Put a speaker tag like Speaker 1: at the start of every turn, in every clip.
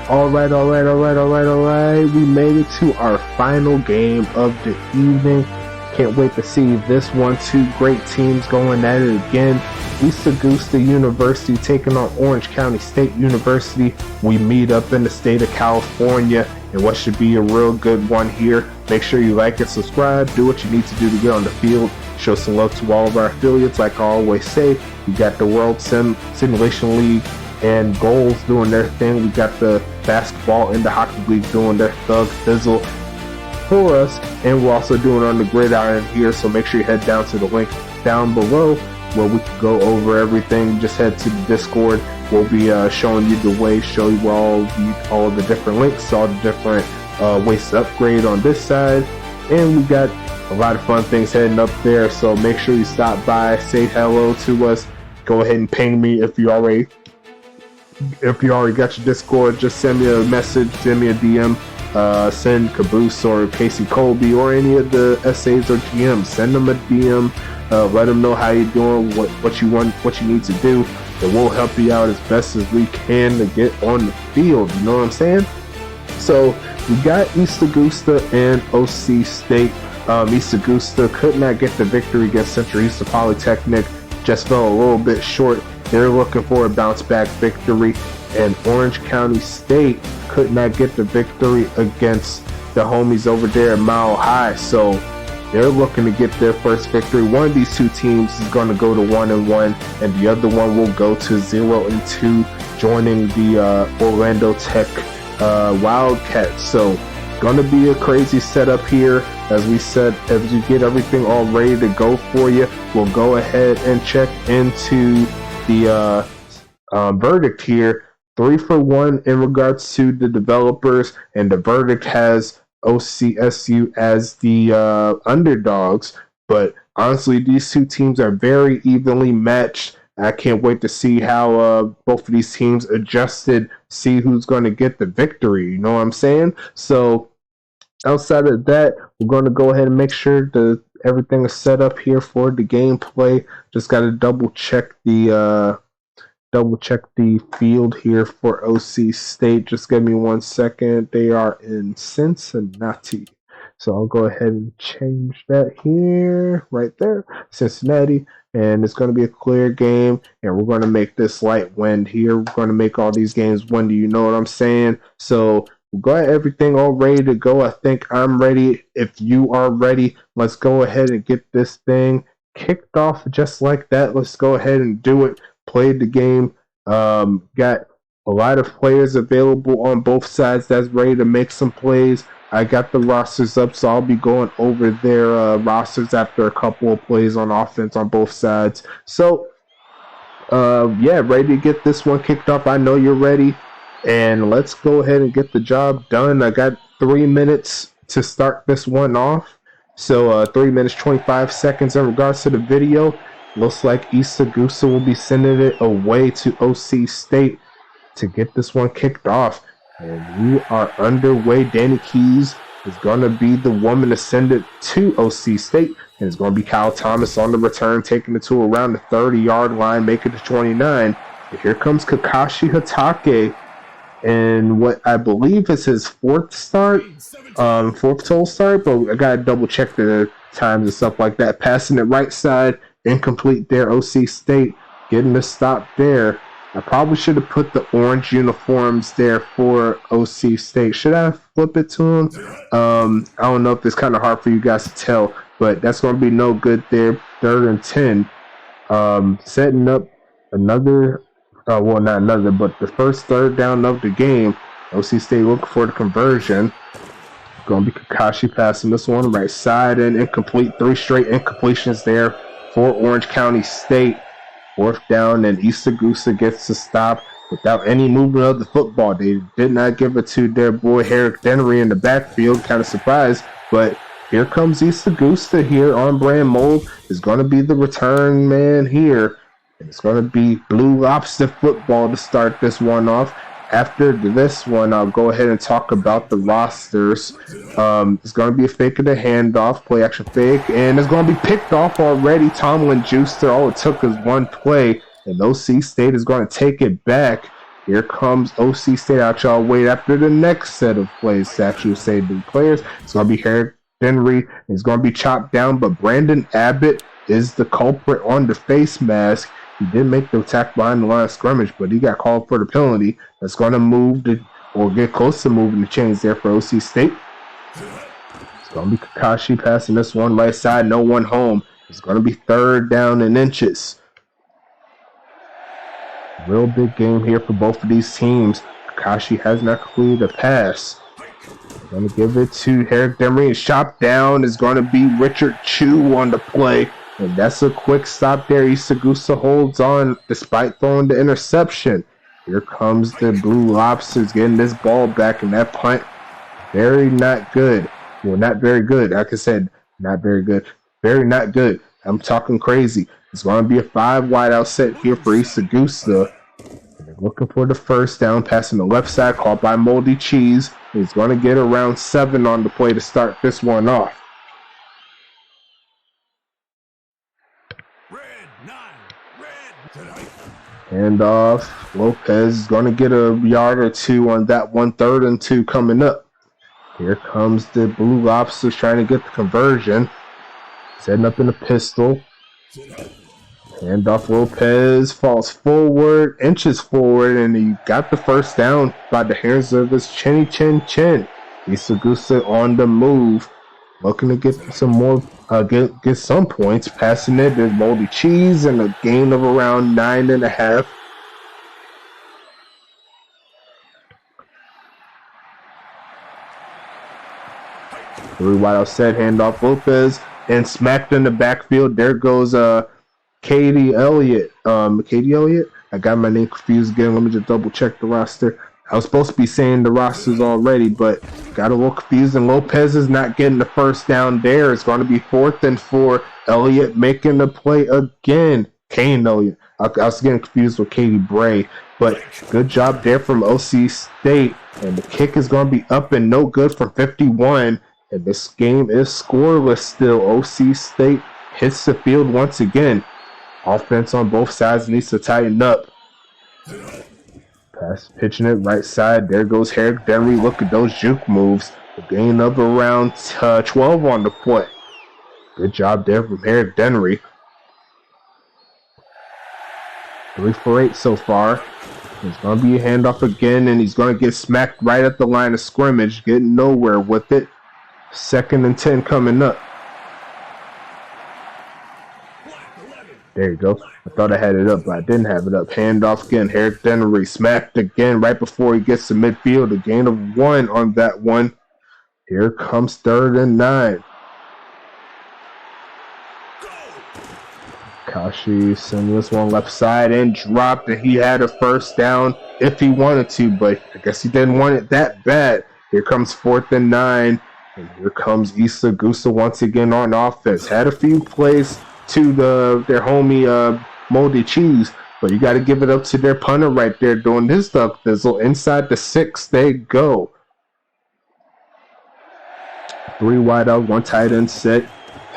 Speaker 1: All right. We made it to our final game of the evening. Can't wait to see this one. Two great teams going at it again. East Augusta University taking on Orange County State University. We meet up in the state of California in what should be a real good one here. Make sure you like and subscribe. Do what you need to do to get on the field. Show some love to all of our affiliates. Like I always say, we got the World Simulation League and Goals doing their thing. We got the basketball and the hockey league doing their thug fizzle for us, and we're also doing it on the gridiron here, so make sure you head down to the link down below where we can go over everything. Just head to the Discord. We'll be showing you the way, show you all the different links, all the different ways to upgrade on this side, and we got a lot of fun things heading up there, so make sure you stop by, say hello to us. Go ahead and ping me if you already got your Discord. Just send me a message, send me a DM, send Caboose or Casey Colby or any of the SAs or GMs. Send them a DM, let them know how you're doing, what you want, what you need to do, and we'll help you out as best as we can to get on the field. You know what I'm saying? So we got East Augusta and OC State. East Augusta could not get the victory against Central Eastern Polytechnic. Just fell a little bit short. They're looking for a bounce back victory, and Orange County State could not get the victory against the homies over there at Mile High, so they're looking to get their first victory. One of these two teams is going to go to 1-1, and the other one will go to 0-2, joining the Orlando Tech Wildcats. So going to be a crazy setup here. As we said, as we get everything all ready to go for you, we'll go ahead and check into the verdict here. 3-1 in regards to the developers, and the verdict has OCSU as the underdogs. But honestly, these two teams are very evenly matched. I can't wait to see how both of these teams adjusted, see who's going to get the victory. You know what I'm saying? So outside of that, we're going to go ahead and make sure that everything is set up here for the gameplay. Just got to double check the field here for OC State. Just give me 1 second. They are in Cincinnati, so I'll go ahead and change that here, right there, Cincinnati, and it's going to be a clear game. And we're going to make this light wind here. We're going to make all these games windy. You know what I'm saying? So we got everything all ready to go. I think I'm ready. If you are ready, let's go ahead and get this thing kicked off just like that. Let's go ahead and do it. Played the game. Got a lot of players available on both sides that's ready to make some plays. I got the rosters up, so I'll be going over their rosters after a couple of plays on offense on both sides. So, yeah, ready to get this one kicked off. I know you're ready. And let's go ahead and get the job done. I got 3 minutes to start this one off. So 3 minutes, 25 seconds in regards to the video. Looks like East Augusta will be sending it away to OC State to get this one kicked off. And we are underway. Danny Keys is going to be the woman to send it to OC State. And it's going to be Kyle Thomas on the return, taking it to around the 30-yard line, making it to 29. And here comes Kakashi Hatake. And what I believe is his fourth total start, but I gotta double check the times and stuff like that. Passing it right side, incomplete there. OC State getting the stop there. I probably should have put the orange uniforms there for OC State. Should I flip it to him? I don't know if it's kind of hard for you guys to tell, but that's going to be no good there. 3rd and 10. Setting up another. Well, not another, but the first third down of the game. OC State looking for the conversion. Going to be Kakashi passing this one right side and incomplete. 3 straight incompletions there for Orange County State. 4th down, and East Augusta gets to stop without any movement of the football. They did not give it to their boy Herrick Dennery in the backfield. Kind of surprised, but here comes East Augusta here on brand mold. Is going to be the return man here. And it's going to be Blue Lobster football to start this one off. After this one, I'll go ahead and talk about the rosters. It's going to be a fake of the handoff, play action fake, and it's going to be picked off already. Tomlin Juicer, all it took is one play, and OC State is going to take it back. Here comes OC State out y'all wait after the next set of plays to actually save the players. It's going to be Eric Henry. He's going to be chopped down, but Brandon Abbott is the culprit on the face mask. He did make the attack behind the line of scrimmage, but he got called for the penalty. That's going to move or get close to moving the chains there for OC State. It's going to be Kakashi passing this one right side, no one home. It's going to be 3rd down and inches. Real big game here for both of these teams. Kakashi has not completed a pass. Going to give it to Eric Demery. And shot down is going to be Richard Chu on the play. And that's a quick stop there. Augusta holds on despite throwing the interception. Here comes the Blue Lobsters getting this ball back, and that punt, very not good. Well, not very good. Like I said, not very good. Very not good. I'm talking crazy. It's going to be a 5 wide out set here for Augusta. They're looking for the first down, passing the left side, caught by Moldy Cheese. He's going to get around 7 on the play to start this one off. Hand off. Lopez is going to get a yard or 2 on that one. 3rd and 2 coming up. Here comes the Blue Lobsters trying to get the conversion. Setting up in a pistol. Hand off. Lopez falls forward, inches forward, and he got the first down by the hands of his chinny chin chin. Augusta on the move. Looking to get some more, get some points. Passing it, there's Moldy Cheese and a gain of around 9.5. Three wide out set, handoff Lopez, and smacked in the backfield. There goes Katie Elliott. Katie Elliott? I got my name confused again. Let me just double check the roster. I was supposed to be saying the rosters already, but got a little confused, and Lopez is not getting the first down there. It's going to be 4th and 4. Elliott making the play again. Kane Elliott. I was getting confused with Katie Bray, but good job there from OC State, and the kick is going to be up and no good from 51, and this game is scoreless still. OC State hits the field once again. Offense on both sides needs to tighten up. Pass pitching it right side. There goes Eric Denry. Look at those juke moves. A gain of around 12 on the play. Good job there from Eric Denry. 3 for 8 so far. There's going to be a handoff again, and he's going to get smacked right at the line of scrimmage. Getting nowhere with it. 2nd and 10 coming up. There you go. I thought I had it up, but I didn't have it up. Handoff again. Eric Dennery smacked again right before he gets to midfield. A gain of 1 on that one. Here comes 3rd and 9. Kashi sending this one left side and dropped, and he had a first down if he wanted to, but I guess he didn't want it that bad. Here comes 4th and 9, and here comes East Augusta once again on offense. Had a few plays to their homie Moldy Cheese, but you got to give it up to their punter right there doing his stuff. Thizzle inside the 6, they go. 3 wide out, 1 tight end set.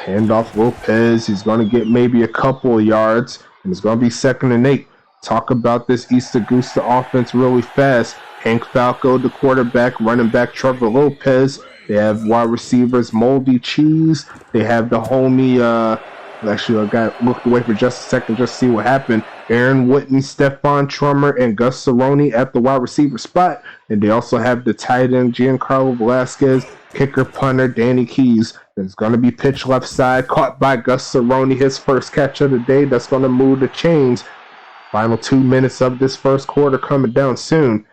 Speaker 1: Handoff Lopez. He's going to get maybe a couple of yards, and it's going to be 2nd and 8. Talk about this East Augusta offense really fast. Hank Falco, the quarterback, running back Trevor Lopez. They have wide receivers Moldy Cheese. They have the homie, actually, I got looked away for just a second just to see what happened. Aaron Whitten, Stefan Trummer, and Gus Cerrone at the wide receiver spot. And they also have the tight end Giancarlo Velasquez, kicker punter Danny Keys. It's going to be pitched left side, caught by Gus Cerrone, his first catch of the day. That's going to move the chains. Final 2 minutes of this first quarter coming down soon.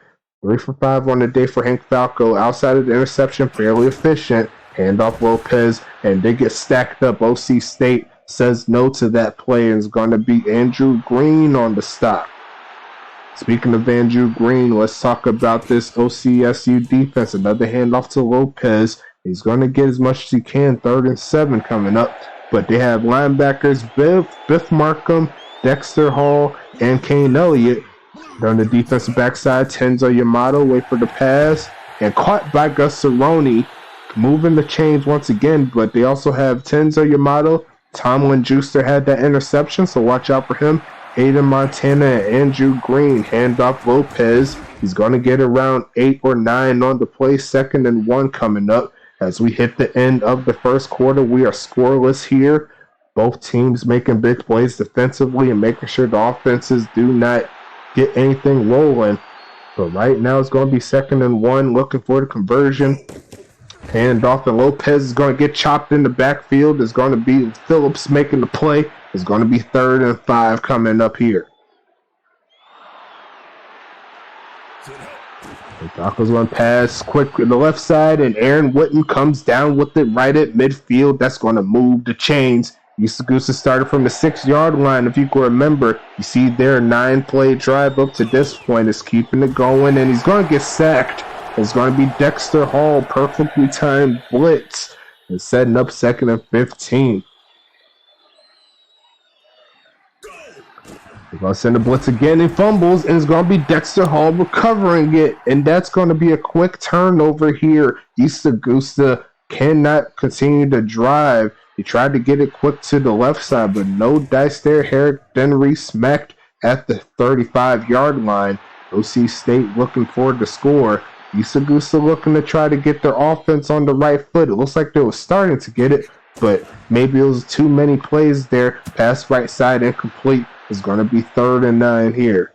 Speaker 1: 3 for 5 on the day for Hank Falco. Outside of the interception, fairly efficient. Handoff Lopez, and they get stacked up. OC State says no to that play, and it's going to be Andrew Green on the stop. Speaking of Andrew Green, let's talk about this OCSU defense. Another handoff to Lopez. He's going to get as much as he can. 3rd and 7 coming up. But they have linebackers Biff Markham, Dexter Hall, and Kane Elliott. They're on the defensive backside. Tenzo Yamato, wait for the pass. And caught by Gus Cerrone. Moving the chains once again. But they also have Tenzo Yamato. Tomlin Juicer had that interception, so watch out for him. Aiden Montana and Andrew Green. Handoff Lopez. He's going to get around 8 or 9 on the play. 2nd and 1 coming up. As we hit the end of the first quarter, we are scoreless here. Both teams making big plays defensively and making sure the offenses do not get anything rolling. But right now it's going to be 2nd and 1, looking for the conversion. Handoff, and Lopez is going to get chopped in the backfield. It's going to be Phillips making the play. It's going to be 3rd and 5 coming up here. Falco's going to pass quick to the left side, and Aaron Witten comes down with it right at midfield. That's going to move the chains. Augusta started from the 6-yard line. If you can remember, you see their 9-play drive up to this point is keeping it going, and he's going to get sacked. It's going to be Dexter Hall, perfectly timed blitz, and setting up 2nd and 15. They're going to send a blitz again and fumbles, and it's going to be Dexter Hall recovering it, and that's going to be a quick turnover here. East Augusta cannot continue to drive. He tried to get it quick to the left side, but no dice there. Herrick Dennery smacked at the 35-yard line. OC State looking forward to score. East Augusta looking to try to get their offense on the right foot. It looks like they were starting to get it, but maybe it was too many plays there. Pass right side incomplete. It's going to be 3rd and 9 here.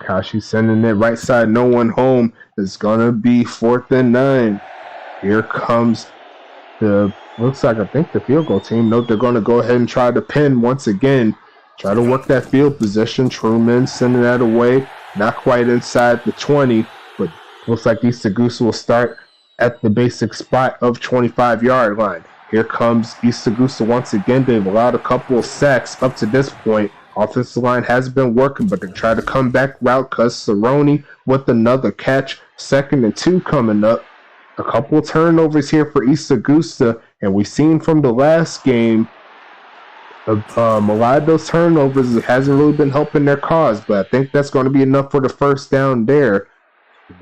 Speaker 1: Kashi sending it right side, no one home. It's going to be 4th and 9. Here comes looks like I think the field goal team. Note they're going to go ahead and try to pin once again. Try to work that field position. Truman sending that away. Not quite inside the 20, but looks like East Augusta will start at the basic spot of 25-yard line. Here comes East Augusta once again. They've allowed a couple of sacks up to this point. Offensive line has been working, but they try to come back route because Cerrone with another catch. 2nd and 2 coming up. A couple of turnovers here for East Augusta, and we've seen from the last game a lot of those turnovers hasn't really been helping their cause, but I think that's going to be enough for the first down there.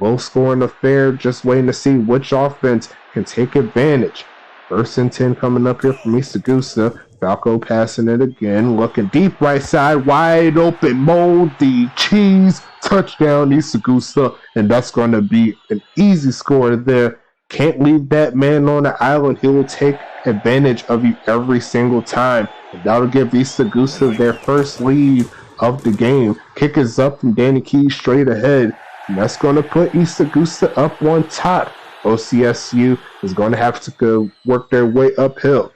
Speaker 1: Low scoring affair, just waiting to see which offense can take advantage. 1st and 10 coming up here from East Augusta. Falco passing it again, looking deep right side, wide open, Moldy Cheese, touchdown East Augusta, and that's going to be an easy score there. Can't leave that man on the island. He will take advantage of you every single time. And that'll give East Augusta their first lead of the game. Kick is up from Danny Keys straight ahead. And that's going to put East Augusta up on top. OCSU is going to have to go work their way uphill.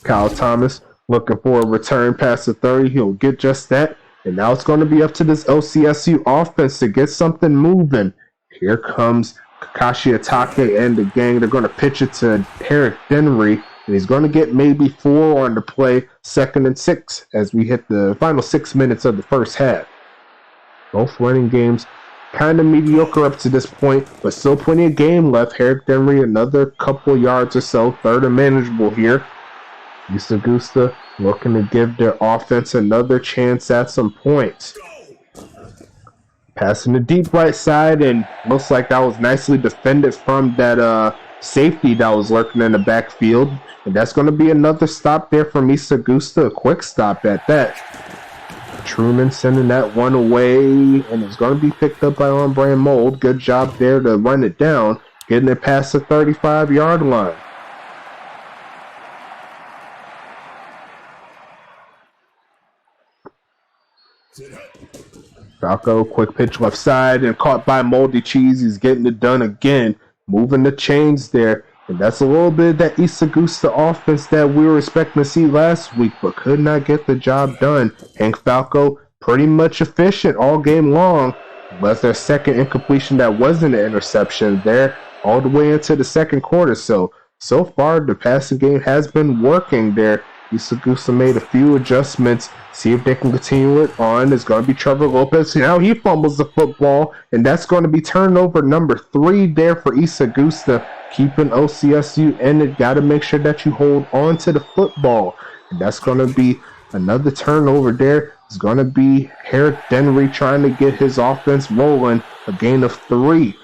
Speaker 1: Kyle Thomas looking for a return past the 30. He'll get just that. And now it's going to be up to this OCSU offense to get something moving. Here comes Kakashi Atake and the gang. They're going to pitch it to Herrick Dennery. And he's going to get maybe 4 on the play, 2nd and 6, as we hit the final 6 minutes of the first half. Both running games kind of mediocre up to this point, but still plenty of game left. Herrick Dennery another couple yards or so, 3rd and manageable here. East Augusta looking to give their offense another chance at some points. Passing the deep right side, and looks like that was nicely defended from that safety that was lurking in the backfield. And that's going to be another stop there from East Augusta, a quick stop at that. Truman sending that one away, and it's going to be picked up by Ombre and Mold. Good job there to run it down, getting it past the 35-yard line. Falco, quick pitch left side, and caught by Moldy Cheese. He's getting it done again, moving the chains there. And that's a little bit of that East Augusta offense that we were expecting to see last week, but could not get the job done. Hank Falco, pretty much efficient all game long. Was their second incompletion that wasn't an interception there all the way into the second quarter. So far, the passing game has been working there. East Augusta made a few adjustments. See if they can continue it on. It's going to be Trevor Lopez. Now he fumbles the football, and that's going to be turnover number 3 there for East Augusta. Keeping OCSU in it. Got to make sure that you hold on to the football. And that's going to be Another turnover there is going to be Herrick Denry trying to get his offense rolling. A gain of 3.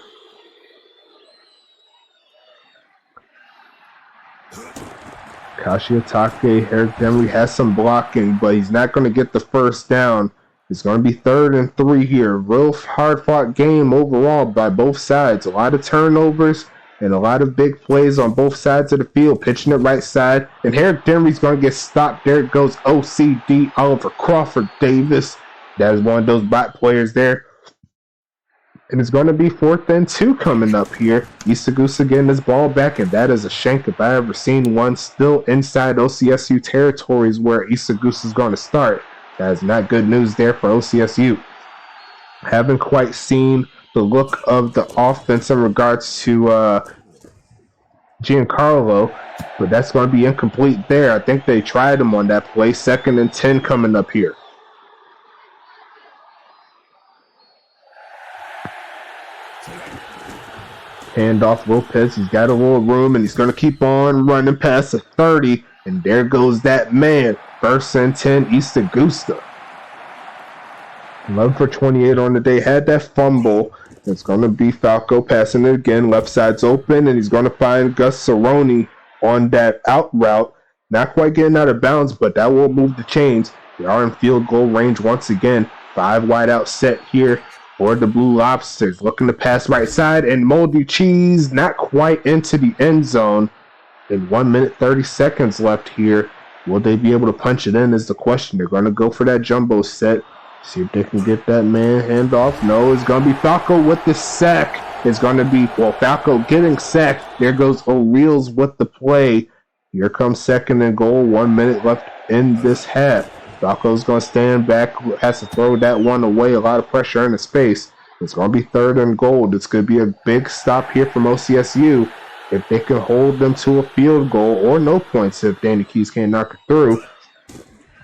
Speaker 1: Kashiatake, Herrick Denry has some blocking, but he's not going to get the first down. It's going to be 3rd and 3 here. Real hard-fought game overall by both sides. A lot of turnovers and a lot of big plays on both sides of the field. Pitching it right side, and Herrick Denry's going to get stopped. There goes OCD Oliver Crawford Davis. That is one of those bot players there. And it's going to be 4th and 2 coming up here. Isagusa getting this ball back, and that is a shank if I ever seen one. Still inside OCSU territories where Isagusa is going to start. That is not good news there for OCSU. Haven't quite seen the look of the offense in regards to Giancarlo, but that's going to be incomplete there. I think they tried him on that play. 2nd and 10 coming up here. Handoff Lopez. He's got a little room, and he's going to keep on running past the 30. And there goes that man. 1st and 10, East Augusta. 11 for 28 on the day. Had that fumble. It's going to be Falco passing it again. Left side's open, and he's going to find Gus Cerrone on that out route. Not quite getting out of bounds, but that will move the chains. They are in field goal range once again. 5 wide out set here for the Blue Lobsters. Looking to pass right side, and Moldy Cheese not quite into the end zone. In 1 minute, 30 seconds left here. Will they be able to punch it in is the question. They're going to go for that jumbo set. See if they can get that man handoff. No, it's going to be Falco with the sack. It's going to be, Falco getting sacked. There goes O'Reills with the play. Here comes 2nd and goal. 1 minute left in this half. Falco's going to stand back. Has to throw that one away. A lot of pressure in the space. It's going to be 3rd and goal. It's going to be a big stop here from OCSU. If they can hold them to a field goal or no points if Danny Keys can't knock it through.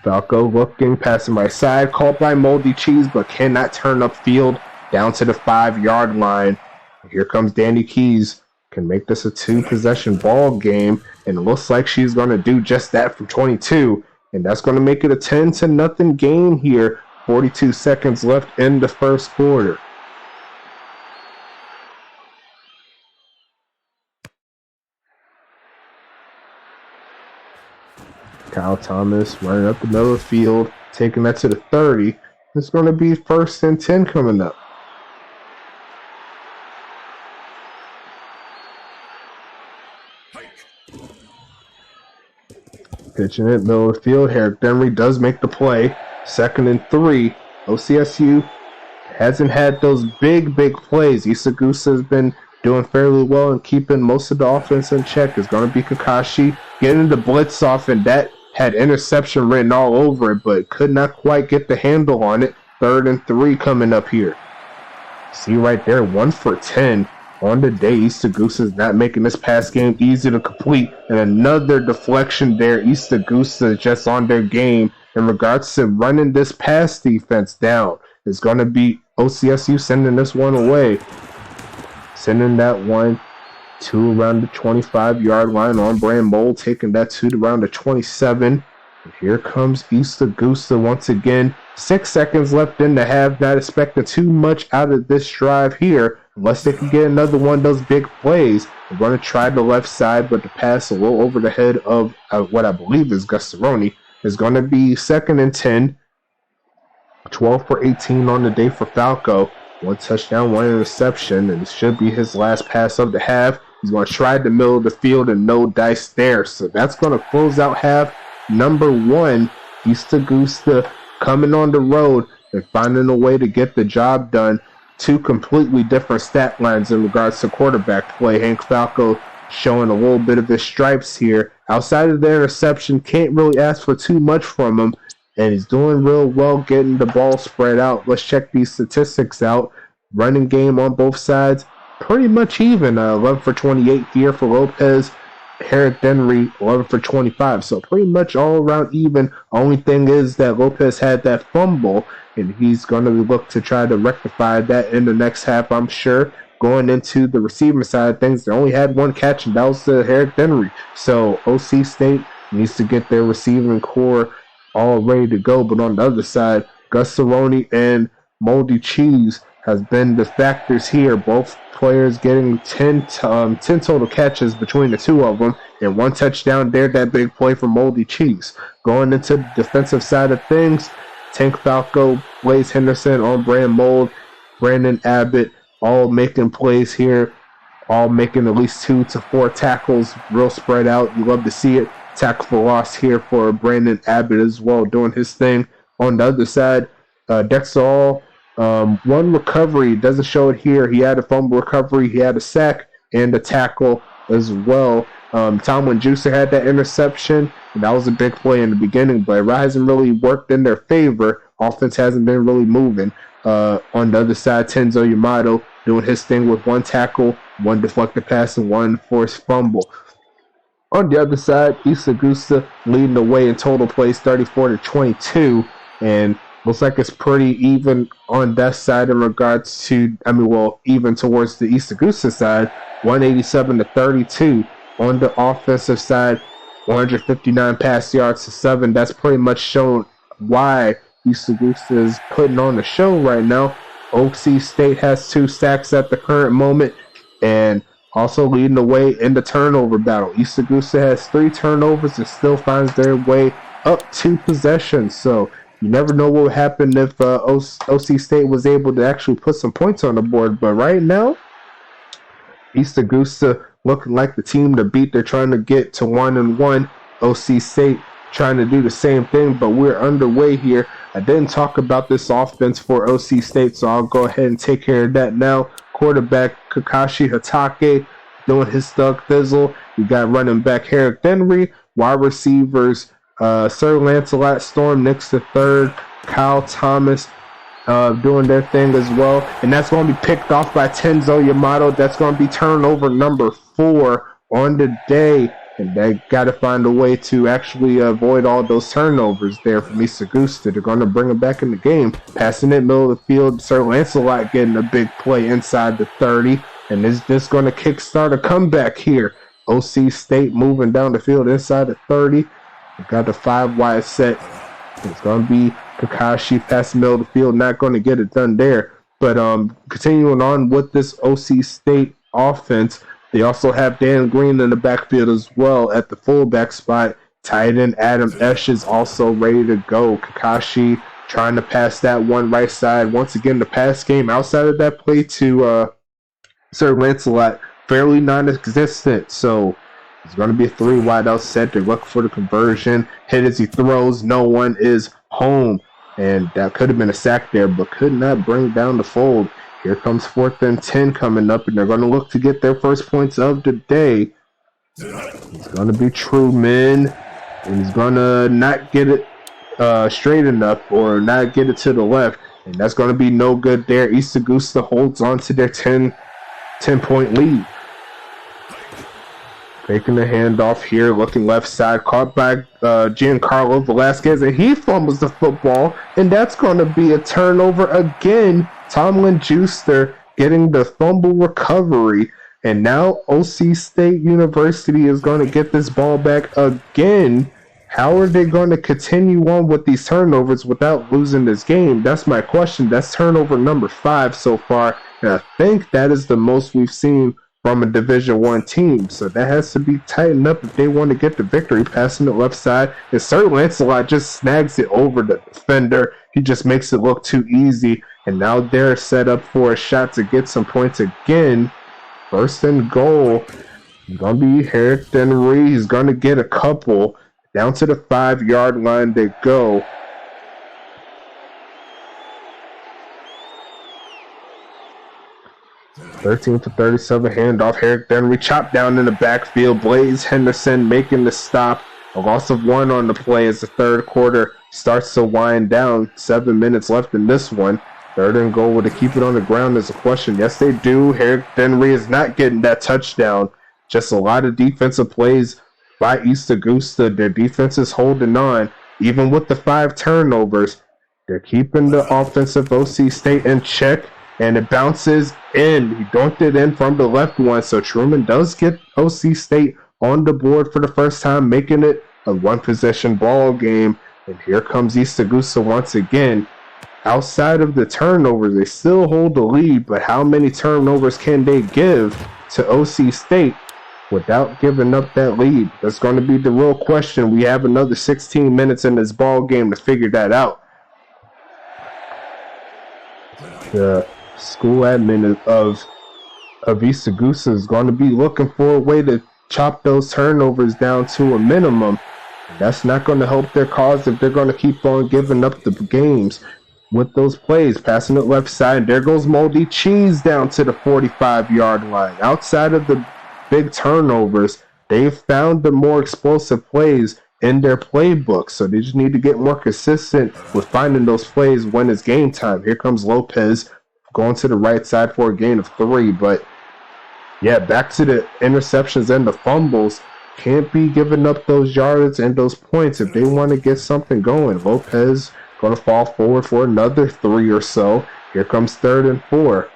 Speaker 1: Falco looking, passing right side, caught by Moldy Cheese, but cannot turn upfield down to the 5-yard line. Here comes Danny Keys. Can make this a 2-possession ball game, and it looks like she's going to do just that from 22. And that's going to make it a 10-0 game here. 42 seconds left in the first quarter. Kyle Thomas running up the middle of the field, taking that to the 30. It's going to be 1st and 10 coming up. Pitching it, middle of the field. Herrick Denry does make the play. 2nd and 3. OCSU hasn't had those big plays. Isagusa has been doing fairly well and keeping most of the offense in check. It's going to be Kakashi getting the blitz off, and that had interception written all over it, but could not quite get the handle on it. 3rd and 3 coming up here. See right there, 1 for 10 on the day. East Augusta is not making this pass game easy to complete, and another deflection there. East Augusta is just on their game in regards to running this pass defense down. It's going to be OCSU sending this one away. Sending that one to around the 25-yard line. On Brand Mold taking that to around the 27. And here comes East Augusta once again. 6 seconds left in the half. Not expecting too much out of this drive here unless they can get another one of those big plays. They're going to try the left side, but the pass a little over the head of what I believe is Gus Cerrone is going to be 2nd and 10. 12 for 18 on the day for Falco. 1 touchdown, 1 interception, and it should be his last pass of the half. He's going to try the middle of the field and no dice there. So that's going to close out half number 1. East Augusta coming on the road and finding a way to get the job done. 2 completely different stat lines in regards to quarterback play. Hank Falco showing a little bit of his stripes here. Outside of the interception, can't really ask for too much from him. And he's doing real well getting the ball spread out. Let's check these statistics out. Running game on both sides, pretty much even. 11 for 28 here for Lopez. Herrick Denry, 11 for 25. So pretty much all around even. Only thing is that Lopez had that fumble, and he's going to look to try to rectify that in the next half, I'm sure. Going into the receiving side of things, they only had 1 catch, and that was Herrick Denry. So OC State needs to get their receiving core all ready to go. But on the other side, Gusaroni and Moldy Cheese has been the factors here. Both players getting 10 total catches between the two of them, and one touchdown there, that big play for Moldy Cheese. Going into the defensive side of things, Tank Falco, Blaze Henderson, On Brand Mold, Brandon Abbott, all making plays here, all making at least 2 to 4 tackles, real spread out. You love to see it. Tackle for loss here for Brandon Abbott as well, doing his thing. On the other side, Dexter All, one recovery, doesn't show it here. He had a fumble recovery, he had a sack, and a tackle as well. Tomlin Juicer had that interception, and that was a big play in the beginning, but it hasn't really worked in their favor. Offense hasn't been really moving. On the other side, Tenzo Yamato doing his thing with 1 tackle, 1 deflected pass, and 1 forced fumble. On the other side, East Augusta leading the way in total plays 34-22, and looks like it's pretty even on that side in regards to, even towards the East Augusta side, 187-32. On the offensive side, 159 pass yards to 7. That's pretty much shown why East Augusta is putting on the show right now. OC State has 2 sacks at the current moment, and also leading the way in the turnover battle. East Augusta has 3 turnovers and still finds their way up 2 possessions. So you never know what would happen if OC State was able to actually put some points on the board. But right now, East Augusta looking like the team to beat. They're trying to get to 1-1. OC State trying to do the same thing, but we're underway here. I didn't talk about this offense for OC State, so I'll go ahead and take care of that now. Quarterback Kakashi Hatake doing his thug thizzle. You got running back Herrick Henry. Wide receivers Sir Lancelot Storm, Nix III, Kyle Thomas doing their thing as well. And that's going to be picked off by Tenzo Yamato. That's going to be turnover number 4 on the day. And they got to find a way to actually avoid all those turnovers there from East Augusta. They're going to bring them back in the game. Passing it middle of the field, Sir Lancelot getting a big play inside the 30. And is this going to kickstart a comeback here? OC State moving down the field inside the 30. They got the 5 wide set. It's going to be Kakashi passing middle of the field. Not going to get it done there. But continuing on with this OC State offense, they also have Dan Green in the backfield as well at the fullback spot. Tight end Adam Esch is also ready to go. Kakashi trying to pass that one right side. Once again, the pass game outside of that play to Sir Lancelot, fairly non-existent. So it's going to be a 3 wide out set. They're looking for the conversion. Hit as he throws. No one is home. And that could have been a sack there, but could not bring down the fold. Here comes 4th and 10 coming up, and they're going to look to get their first points of the day. It's going to be Truman, and he's going to not get it straight enough or not get it to the left, and that's going to be no good there. East Augusta holds on to their 10-point lead. Taking the handoff here, looking left side, caught by Giancarlo Velasquez, and he fumbles the football, and that's going to be a turnover again. Tomlin Juicer getting the fumble recovery, and now OC State University is going to get this ball back again. How are they going to continue on with these turnovers without losing this game? That's my question. That's turnover number 5 so far, and I think that is the most we've seen from a Division I team. So that has to be tightened up if they want to get the victory. Passing the left side, and Sir Lancelot just snags it over the defender. He just makes it look too easy. And now they're set up for a shot to get some points again. First and goal. It's going to be Herrick Henry. He's going to get a couple. Down to the 5-yard line they go. (13 for 37) handoff. Herrick Henry chopped down in the backfield. Blaze Henderson making the stop. A loss of 1 on the play as the third quarter starts to wind down. 7 minutes left in this one. 3rd and goal. Will they keep it on the ground is a question. Yes, they do. Herrick Henry is not getting that touchdown. Just a lot of defensive plays by East Augusta. Their defense is holding on. Even with the 5 turnovers, they're keeping the offensive OC State in check. And it bounces in. He dunked it in from the left one. So Truman does get OC State on the board for the first time, making it a 1-possession ball game. And here comes East Augusta once again. Outside of the turnovers, they still hold the lead, but how many turnovers can they give to OC State without giving up that lead? That's going to be the real question. We have another 16 minutes in this ball game to figure that out. The school admin of East Augusta is going to be looking for a way to chop those turnovers down to a minimum. That's not going to help their cause if they're going to keep on giving up the games with those plays. Passing it left side. There goes Moldy Cheese down to the 45-yard line. Outside of the big turnovers, they've found the more explosive plays in their playbook. So they just need to get more consistent with finding those plays when it's game time. Here comes Lopez going to the right side for a gain of 3. But yeah, back to the interceptions and the fumbles. Can't be giving up those yards and those points if they want to get something going. Lopez going to fall forward for another 3 or so. Here comes 3rd and 4.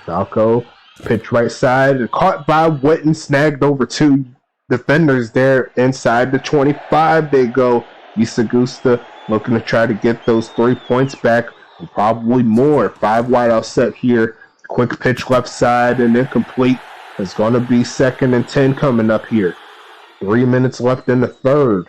Speaker 1: Falco, pitch right side, and caught by Witten, snagged over 2 defenders there inside the 25. They go. East Augusta looking to try to get those 3 points back, and probably more. 5 wide out set here. Quick pitch left side and incomplete. It's going to be 2nd and 10 coming up here. 3 minutes left in the 3rd.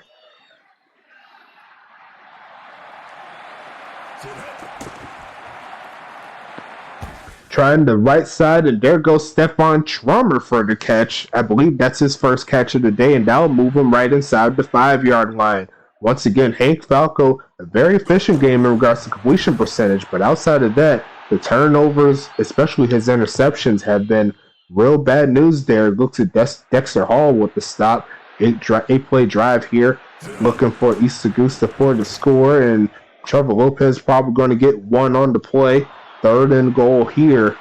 Speaker 1: Trying the right side, and there goes Stephon Trummer for the catch. I believe that's his first catch of the day, and that'll move him right inside the 5-yard line. Once again, Hank Falco, a very efficient game in regards to completion percentage, but outside of that, the turnovers, especially his interceptions, have been real bad news there. Looks at Dexter Hall with the stop. 8-play drive here, looking for East Augusta for the score, and Trevor Lopez probably going to get 1 on the play. 3rd and goal here,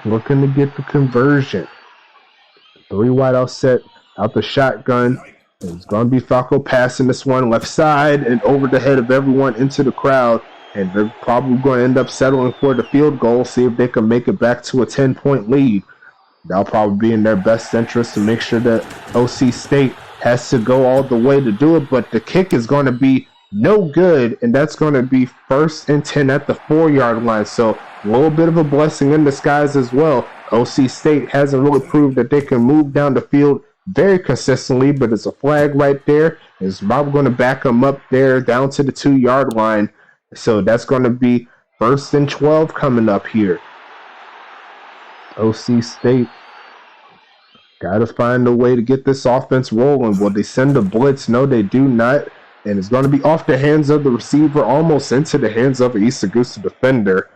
Speaker 1: looking to get the conversion. 3 wide out set, out the shotgun. It's going to be Falco passing this one left side and over the head of everyone into the crowd. And they're probably going to end up settling for the field goal, see if they can make it back to a 10-point lead. That'll probably be in their best interest to make sure that OC State has to go all the way to do it. But the kick is going to be no good, and that's going to be 1st and 10 at the 4-yard line. So a little bit of a blessing in disguise as well. OC State hasn't really proved that they can move down the field very consistently, but it's a flag right there. It's probably going to back them up there down to the 2-yard line. So that's going to be 1st and 12 coming up here. OC State got to find a way to get this offense rolling. Will they send a blitz? No, they do not. And it's going to be off the hands of the receiver, almost into the hands of an East Augusta defender.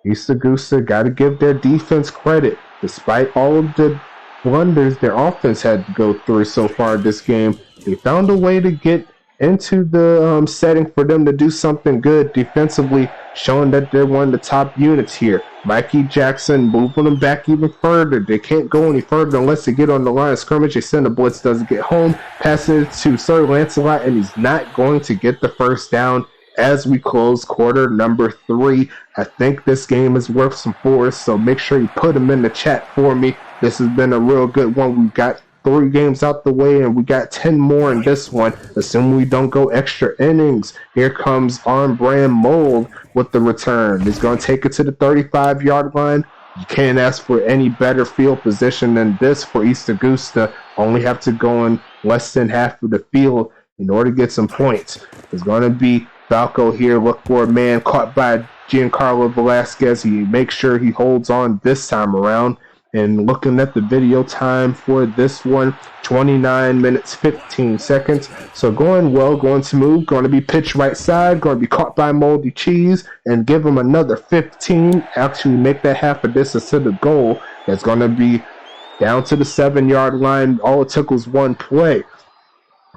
Speaker 1: East Augusta got to give their defense credit. Despite all of the blunders their offense had to go through so far this game, they found a way to get into the setting for them to do something good defensively, showing that they're one of the top units here. Mikey Jackson moving them back even further. They can't go any further unless they get on the line of scrimmage. They send a blitz, doesn't get home, passing it to Sir Lancelot, and he's not going to get the first down as we close quarter number 3. I think this game is worth some force, so make sure you put them in the chat for me. This has been a real good one. We've got 3 games out the way, and we got 10 more in this one, assuming we don't go extra innings. Here comes On Brand Mold with the return. He's going to take it to the 35-yard line. You can't ask for any better field position than this for East Augusta. Only have to go in less than half of the field in order to get some points. It's going to be Falco here. Look for a man caught by Giancarlo Velasquez. He makes sure he holds on this time around. And looking at the video time for this one, 29 minutes, 15 seconds. So going well, going smooth, going to be pitched right side, going to be caught by Moldy Cheese, and give him another 15. Actually make that half a distance to the goal. That's going to be down to the 7-yard line. All it took was 1 play.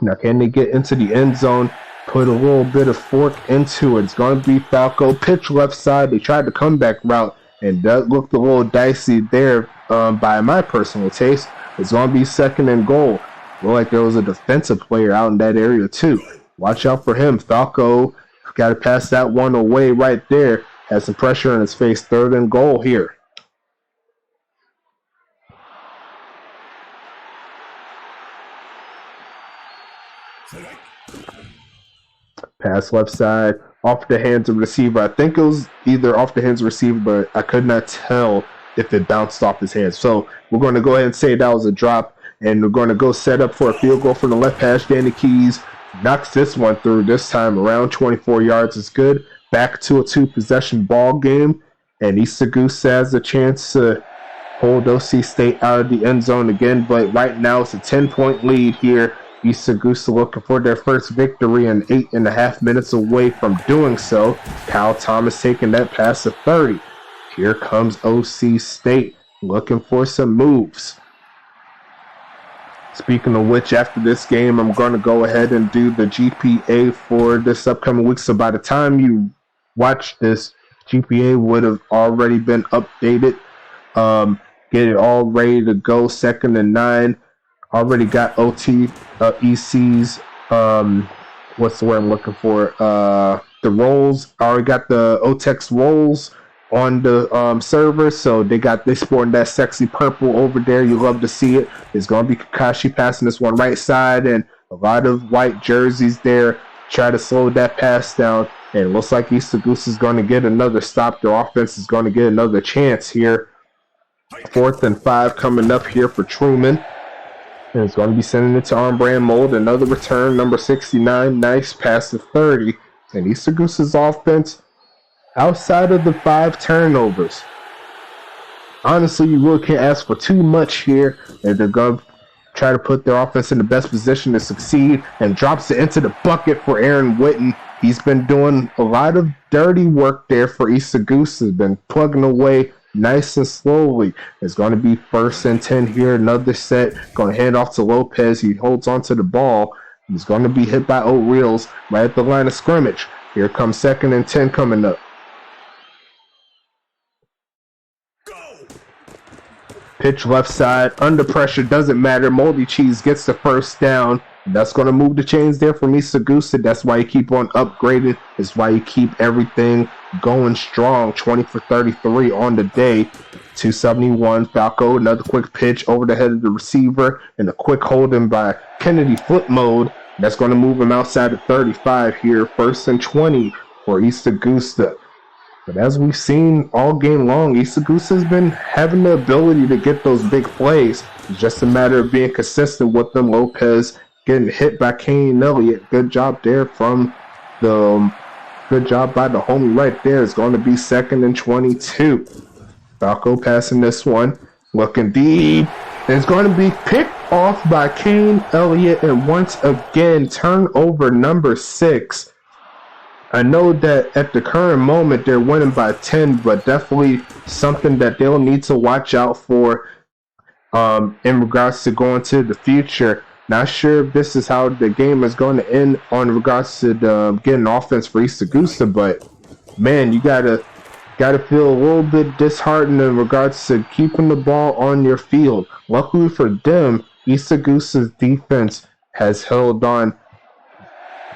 Speaker 1: Now can they get into the end zone? Put a little bit of fork into it. It's going to be Falco, pitch left side. They tried the comeback route, and that looked a little dicey there by my personal taste. It's going to be 2nd and goal. Looked like there was a defensive player out in that area too. Watch out for him. Falco got to pass that one away right there. Has some pressure on his face. 3rd and goal here. Pass left side, off the hands of receiver. I think it was either off the hands of receiver, but I could not tell if it bounced off his hands. So we're going to go ahead and say that was a drop, and we're going to go set up for a field goal from the left hash. Danny Keys knocks this one through, this time around 24 yards is good. Back to a 2-possession ball game, and East Augusta has a chance to hold OC State out of the end zone again, but right now it's a 10-point lead here. East Augusta looking for their first victory and 8.5 minutes away from doing so. Kyle Thomas taking that pass to 30. Here comes OC State looking for some moves. Speaking of which, after this game, I'm going to go ahead and do the GPA for this upcoming week. So by the time you watch this, GPA would have already been updated. Get it all ready to go. 2nd and 9. Already got OT, ECs, what's the word I'm looking for? The roles. Already got the OTEX roles on the server, so they sporting that sexy purple over there. You love to see it. It's going to be Kakashi passing this one right side, and a lot of white jerseys there. Try to slow that pass down, and it looks like East Augusta is going to get another stop. Their offense is going to get another chance here. 4th and 5 coming up here for Truman. And it's going to be sending it to arm brand mold. Another return, number 69. Nice pass to 30. And East Augusta's offense, outside of the 5 turnovers, honestly, you really can't ask for too much here. And they're going to try to put their offense in the best position to succeed. And drops it into the bucket for Aaron Witten. He's been doing a lot of dirty work there for East Augusta. He's been plugging away nice and slowly. It's going to be 1st and 10 here. Another set. Going to hand off to Lopez. He holds onto the ball. He's going to be hit by O'Reills right at the line of scrimmage. Here comes 2nd and 10 coming up. Pitch left side. Under pressure. Doesn't matter. Moldy Cheese gets the first down. That's going to move the chains there from East Augusta. That's why you keep on upgrading. That's why you keep everything going strong. 20 for 33 on the day. 271. Falco, another quick pitch over the head of the receiver. And a quick holding by Kennedy flip mode. That's going to move him outside of 35 here. 1st and 20 for East Augusta. But as we've seen all game long, East Augusta has been having the ability to get those big plays. It's just a matter of being consistent with them. Lopez getting hit by Kane Elliott. Good job there from the good job by the homie right there. It's going to be 2nd and 22. Falco passing this one. Looking deep. It's going to be picked off by Kane Elliott. And once again, turnover number 6. I know that at the current moment they're winning by 10, but definitely something that they'll need to watch out for in regards to going to the future. Not sure if this is how the game is going to end on regards to getting offense for East Augusta, but man, you gotta feel a little bit disheartened in regards to keeping the ball on your field. Luckily for them, East Augusta's defense has held on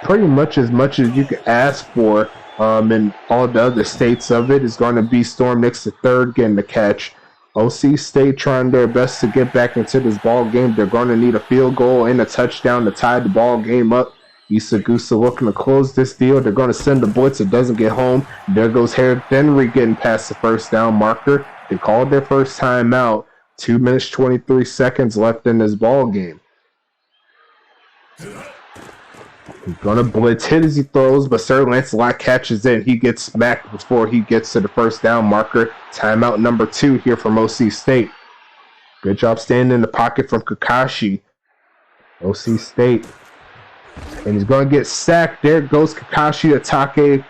Speaker 1: pretty much as you can ask for, and all the other states of it is going to be Storm Nix the third getting the catch. OC State trying their best to get back into this ball game. They're going to need a field goal and a touchdown to tie the ball game up. East Augusta looking to close this deal. They're going to send the blitz. It doesn't get home. There goes Harry Henry getting past the first down marker. They called their first time out. 2 minutes, 23 seconds left in this ball game. He's going to blitz, hit as he throws, but Sir Lancelot catches it. He gets smacked before he gets to the first down marker. Timeout number 2 here from OC State. Good job standing in the pocket from Kakashi. OC State. And he's going to get sacked. There goes Kakashi Atake.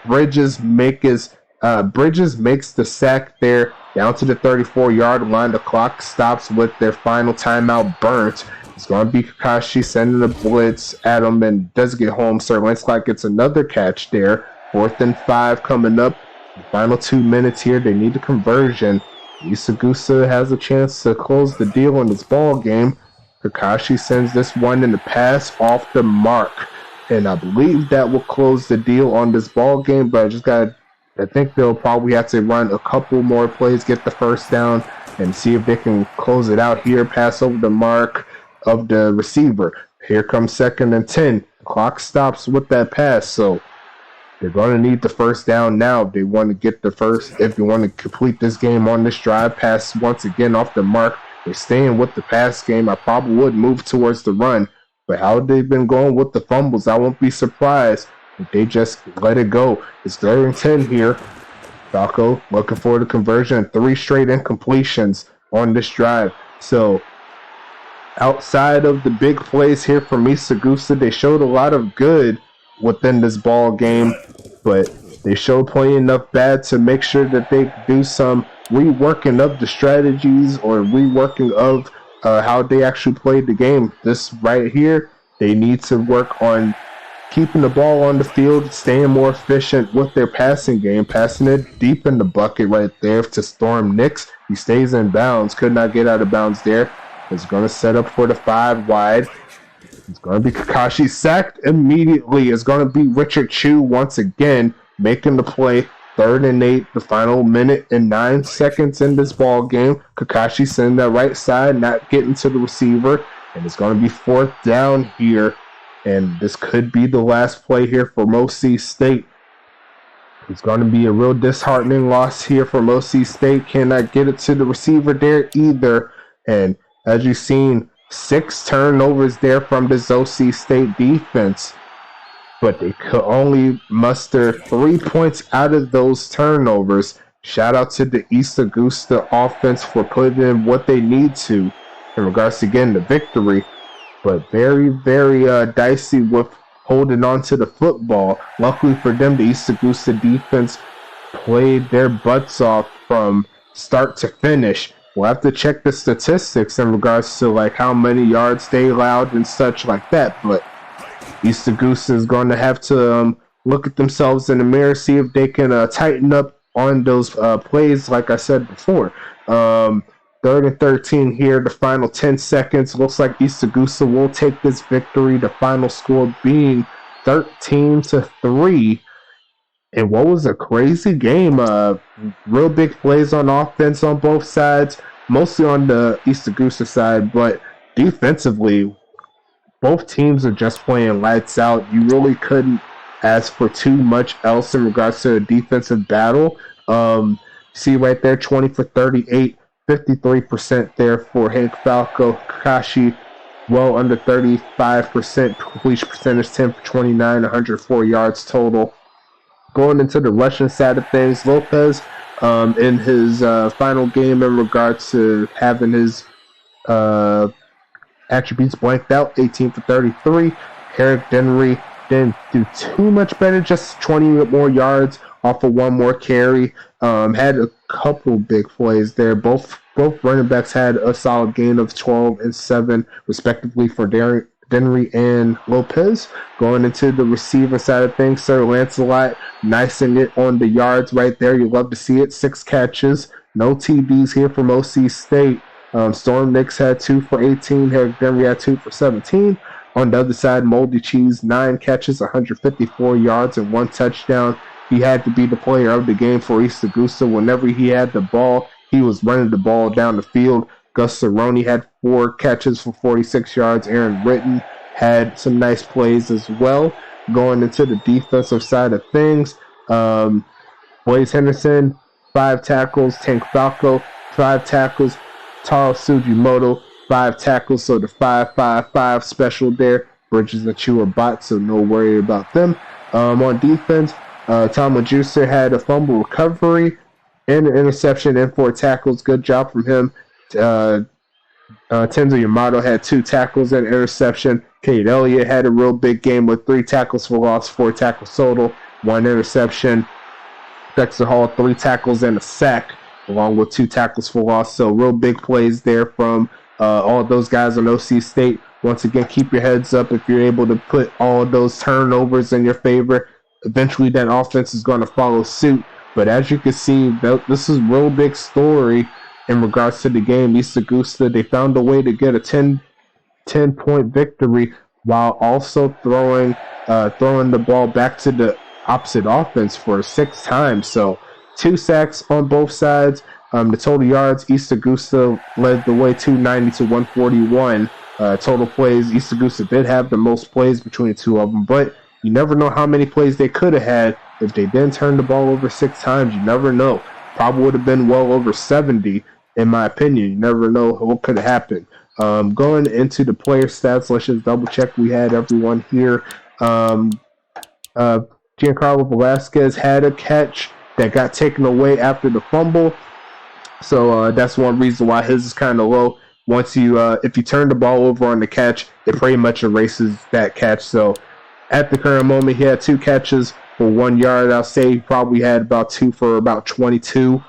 Speaker 1: Bridges makes the sack there down to the 34-yard line. The clock stops with their final timeout burnt. It's going to be Kakashi sending the blitz at him and does get home. Sir Lancelot gets another catch there. 4th and 5 coming up. The final 2 minutes here. They need a conversion. East Augusta has a chance to close the deal in this ball game. Kakashi sends this one in the pass off the mark. And I believe that will close the deal on this ball game. But I think they'll probably have to run a couple more plays, get the first down, and see if they can close it out here. Pass over the mark of the receiver. Here comes 2nd and 10. Clock stops with that pass, so they're going to need the first down now if they want to get the first. If you want to complete this game on this drive, pass once again off the mark. They're staying with the pass game. I probably would move towards the run, but how they've been going with the fumbles, I won't be surprised if they just let it go. It's 3rd and 10 here. Falco looking for the conversion, 3 straight incompletions on this drive. So outside of the big plays here from East Augusta, they showed a lot of good within this ball game, but they showed plenty enough bad to make sure that they do some reworking of the strategies or reworking of how they actually played the game. This right here, they need to work on keeping the ball on the field, staying more efficient with their passing game, passing it deep in the bucket right there to Storm Nix. He stays in bounds, could not get out of bounds there. It's going to set up for the 5 wide. It's going to be Kakashi sacked immediately. It's going to be Richard Chu once again making the play. 3rd and 8, the final minute and 9 seconds in this ball game. Kakashi sending that right side, not getting to the receiver. And it's going to be 4th down here. And this could be the last play here for OC State. It's going to be a real disheartening loss here for OC State. Cannot get it to the receiver there either. And as you've seen, 6 turnovers there from this OC State defense. But they could only muster 3 points out of those turnovers. Shout out to the East Augusta offense for putting in what they need to in regards to getting the victory. But very, very dicey with holding on to the football. Luckily for them, the East Augusta defense played their butts off from start to finish. We'll have to check the statistics in regards to like how many yards they allowed and such like that. But East Augusta is going to have to look at themselves in the mirror, see if they can tighten up on those plays like I said before. 3rd and 13 here, the final 10 seconds. Looks like East Augusta will take this victory, the final score being 13-3. And what was a crazy game. Real big plays on offense on both sides, mostly on the East Augusta side, but defensively, both teams are just playing lights out. You really couldn't ask for too much else in regards to a defensive battle. See right there, 20 for 38. 53% there for Hank Falco. Kakashi, well under 35% completion percentage, 10 for 29, 104 yards total. Going into the rushing side of things, Lopez in his final game in regards to having his attributes blanked out, 18 for 33. Eric Denry didn't do too much better, just 20 more yards off of 1 more carry. Had a couple big plays there. Both running backs had a solid gain of 12 and 7, respectively, for Denry and Lopez. Going into the receiver side of things, Sir Lancelot nicing it on the yards right there. You love to see it. 6 catches, no TDs here from OC State. Storm Nix had 2 for 18. Eric Denry had 2 for 17. On the other side, Moldy Cheese, 9 catches, 154 yards, and 1 touchdown. He had to be the player of the game for East Augusta. Whenever he had the ball, he was running the ball down the field. Gus Cerrone had 4 catches for 46 yards. Aaron Ritten had some nice plays as well. Going into the defensive side of things, Blaze Henderson, 5 tackles. Tank Falco, 5 tackles. Taro Sugimoto, 5 tackles. So the 5-5-5 special there. Bridges and Chua bot, so no worry about them. On defense, Tom Majuser had a fumble recovery and an interception and 4 tackles. Good job from him. Tenzo Yamato had 2 tackles and interception. Cade Elliott had a real big game with 3 tackles for loss, 4 tackles total, 1 interception. Dexter Hall, 3 tackles and a sack, along with 2 tackles for loss. So real big plays there from all of those guys on OC State. Once again, keep your heads up if you're able to put all of those turnovers in your favor. Eventually, that offense is going to follow suit. But as you can see, this is a real big story in regards to the game. East Augusta, they found a way to get a 10-point victory while also throwing the ball back to the opposite offense for 6 times. So 2 sacks on both sides. The total yards, East Augusta led the way, 290 to 141. total plays. East Augusta did have the most plays between the two of them, but you never know how many plays they could have had if they didn't turn the ball over 6 times. You never know. Probably would have been well over 70, in my opinion. You never know what could have happened. Going into the player stats, let's just double check we had everyone here. Giancarlo Velasquez had a catch that got taken away after the fumble. So that's one reason why his is kind of low. Once you, if you turn the ball over on the catch, it pretty much erases that catch. So at the current moment, he had 2 catches for 1 yard. I'll say he probably had about 2 for about 22,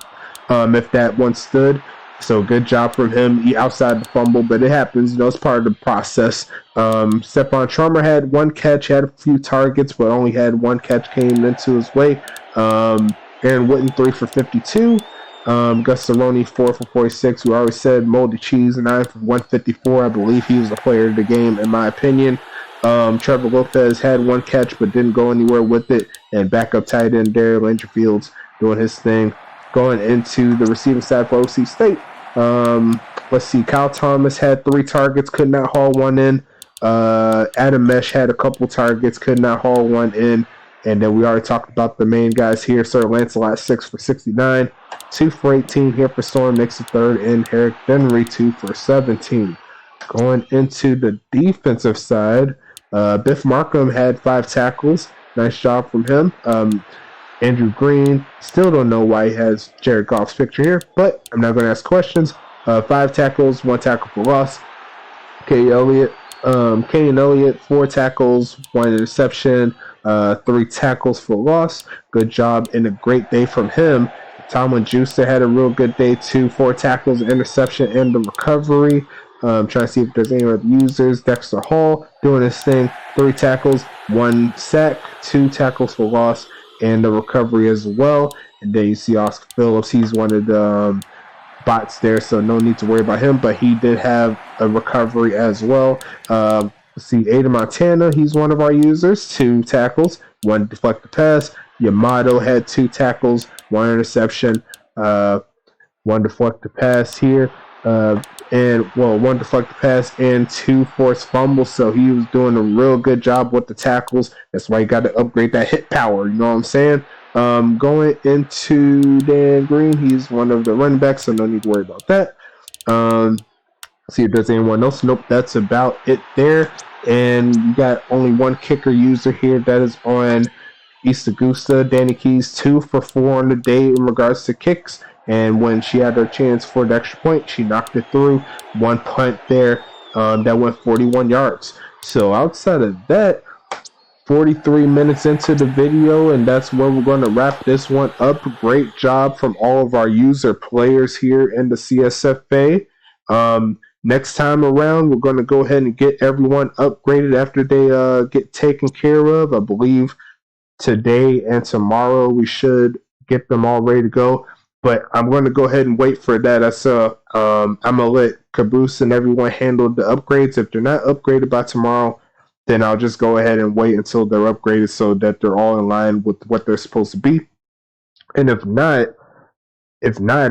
Speaker 1: if that one stood. So good job from him outside the fumble, but it happens. It's part of the process. Stephon Trummer had 1 catch, had a few targets, but only had 1 catch came into his way. Aaron Witten 3 for 52. Gus Cerrone 4 for 46. We already said Moldy Cheese 9 for 154. I believe he was the player of the game, in my opinion. Trevor Lopez had 1 catch but didn't go anywhere with it. And backup tight end Darryl Langerfield's doing his thing. Going into the receiving side for OC State. Let's see. Kyle Thomas had 3 targets, could not haul one in. Adam Mesh had a couple targets, could not haul one in. And then we already talked about the main guys here. Sir Lancelot 6 for 69. 2 for 18 here for Storm Nix III. And Eric Henry 2 for 17. Going into the defensive side, Biff Markham had 5 tackles. Nice job from him. Andrew Green, still don't know why he has Jared Goff's picture here, but I'm not going to ask questions. 5 tackles, 1 tackle for loss. Kenyon Elliott, 4 tackles, 1 interception, 3 tackles for loss. Good job and a great day from him. Tomlin Juicer had a real good day too. 4 tackles, an interception, and the recovery. Trying to see if there's any other users. Dexter Hall doing his thing. 3 tackles, 1 sack, 2 tackles for loss, and the recovery as well. And then you see Oscar Phillips. He's one of the bots there, so no need to worry about him. But he did have a recovery as well. Let's see, Ada Montana. He's one of our users. 2 tackles, 1 deflected pass. Yamato had 2 tackles, 1 interception, 1 deflected pass here. And 1 deflected pass and 2 forced fumbles. So he was doing a real good job with the tackles. That's why you got to upgrade that hit power. You know what I'm saying? Going into Dan Green, he's one of the running backs, so no need to worry about that. See if there's anyone else. Nope, that's about it there. And you got only 1 kicker user here. That is on East Augusta. Danny Keys 2 for 4 on the day in regards to kicks. And when she had her chance for the extra point, she knocked it through. 1 punt there that went 41 yards. So outside of that, 43 minutes into the video, and that's where we're going to wrap this one up. Great job from all of our user players here in the CSFA. Next time around, we're going to go ahead and get everyone upgraded after they get taken care of. I believe today and tomorrow we should get them all ready to go. But I'm going to go ahead and wait for that. I'm going to let Caboose and everyone handle the upgrades. If they're not upgraded by tomorrow, then I'll just go ahead and wait until they're upgraded so that they're all in line with what they're supposed to be. And if not,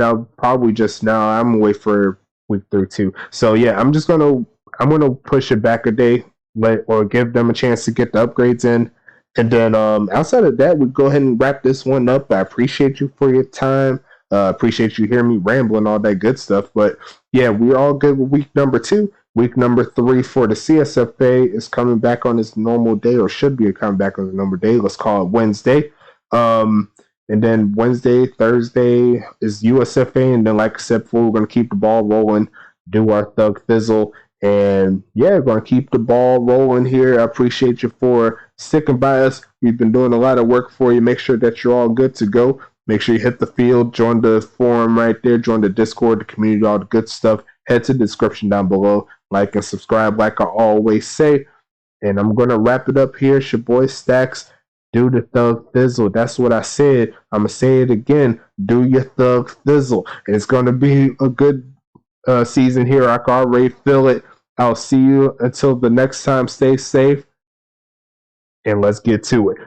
Speaker 1: I'll probably just I'm going to wait for week 3 too. So yeah, I'm going to push it back a day, or give them a chance to get the upgrades in. And then outside of that, we'll go ahead and wrap this one up. I appreciate you for your time. Appreciate you hearing me rambling, all that good stuff. But yeah, we're all good with week number 2. Week number 3 for the CSFA is coming back on its normal day, or should be coming back on the normal day. Let's call it Wednesday. And then Wednesday, Thursday is USFA. And then, like I said before, we're going to keep the ball rolling, do our Thug Fizzle. And yeah, we're going to keep the ball rolling here. I appreciate you for sticking by us. We've been doing a lot of work for you. Make sure that you're all good to go. Make sure you hit the field, join the forum right there, join the Discord, the community, all the good stuff. Head to the description down below. Like and subscribe like I always say. And I'm going to wrap it up here. It's your boy Stacks. Do the Thug Fizzle. That's what I said. I'm going to say it again. Do your Thug Fizzle. And it's going to be a good season here. I can already feel it. I'll see you until the next time. Stay safe. And let's get to it.